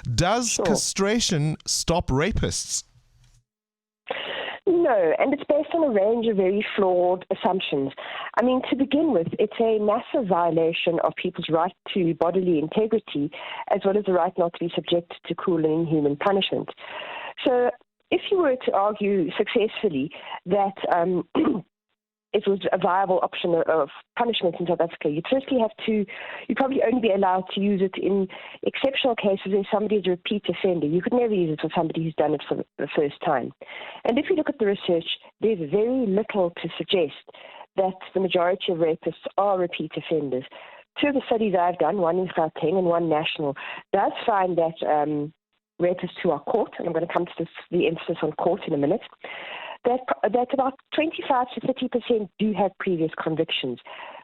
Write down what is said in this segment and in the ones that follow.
Does castration stop rapists? No, and it's based on a range of very flawed assumptions. I mean, to begin with, it's a massive violation of people's right to bodily integrity, as well as the right not to be subjected to cruel and inhuman punishment. So if you were to argue successfully that it was a viable option of punishment in South Africa, you'd probably only be allowed to use it in exceptional cases where somebody is a repeat offender. You could never use it for somebody who's done it for the first time. And if you look at the research, there's very little to suggest that the majority of rapists are repeat offenders. Two of the studies I've done, one in Gauteng and one national, does find that rapists who are caught, and I'm going to come to the emphasis on caught in a minute, that about 25 to 30% do have previous convictions.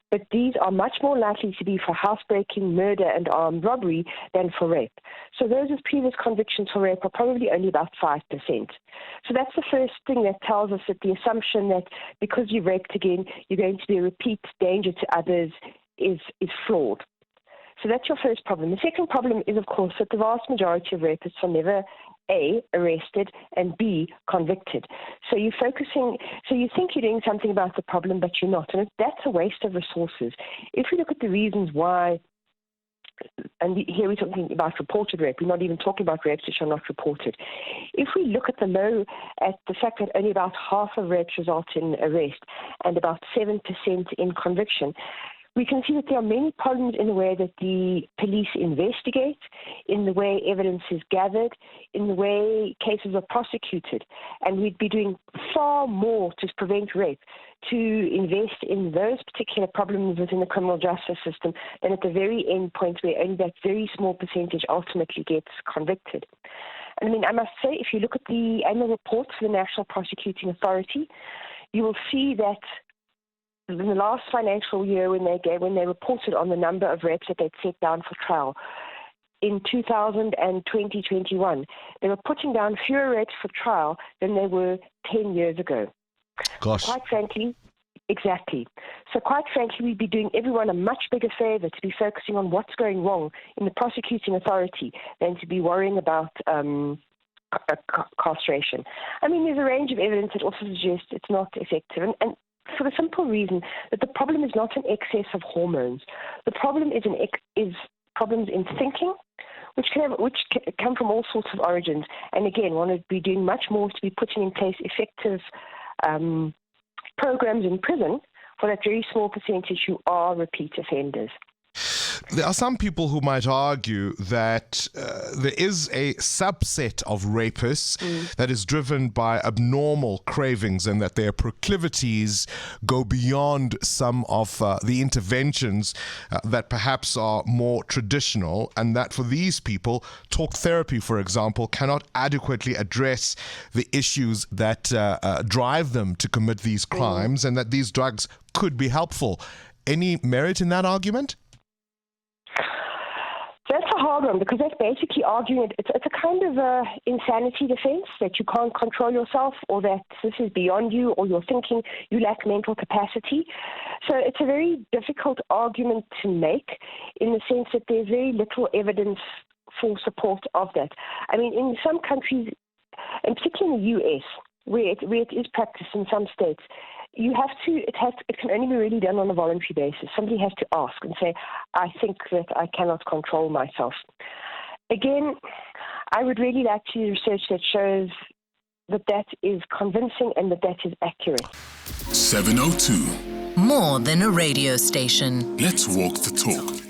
But these are much more likely to be for housebreaking, murder, and armed robbery than for rape. So those with previous convictions for rape are probably only about 5%. So that's the first thing that tells us that the assumption that because you've raped again, you're going to be a repeat danger to others is flawed. So that's your first problem. The second problem is, of course, that the vast majority of rapists are never A, arrested, and B, convicted. So you think you're doing something about the problem, but you're not. And that's a waste of resources. If we look at the reasons why, and here we're talking about reported rape, we're not even talking about rapes which are not reported. If we look at the fact that only about half of rapes result in arrest and about 7% in conviction, we can see that there are many problems in the way that the police investigate, in the way evidence is gathered, in the way cases are prosecuted. And we'd be doing far more to prevent rape, to invest in those particular problems within the criminal justice system than at the very end point where only that very small percentage ultimately gets convicted. And I mean, I must say, if you look at the annual reports for the National Prosecuting Authority, you will see that in the last financial year when they reported on the number of rapes that they'd set down for trial, in 2000 and 2021, they were putting down fewer rapes for trial than they were 10 years ago. Gosh. Quite frankly, exactly. So quite frankly, we'd be doing everyone a much bigger favor to be focusing on what's going wrong in the prosecuting authority than to be worrying about castration. I mean, there's a range of evidence that also suggests it's not effective. And for the simple reason that the problem is not an excess of hormones. The problem is problems in thinking, which come from all sorts of origins. And again, one would be doing much more to be putting in place effective programs in prison for that very small percentage who are repeat offenders. There are some people who might argue that there is a subset of rapists that is driven by abnormal cravings and that their proclivities go beyond some of the interventions that perhaps are more traditional, and that for these people, talk therapy, for example, cannot adequately address the issues that drive them to commit these crimes, and that these drugs could be helpful. Any merit in that argument? That's a hard one because that's basically arguing it's a kind of insanity defense that you can't control yourself or that this is beyond you or you're thinking you lack mental capacity. So it's a very difficult argument to make in the sense that there's very little evidence for support of that. I mean, in some countries, and particularly in the US, where it is practiced in some states, it can only be really done on a voluntary basis. Somebody has to ask and say, I think that I cannot control myself. Again, I would really like to see research that shows that is convincing and that is accurate. 702. More than a radio station. Let's walk the talk.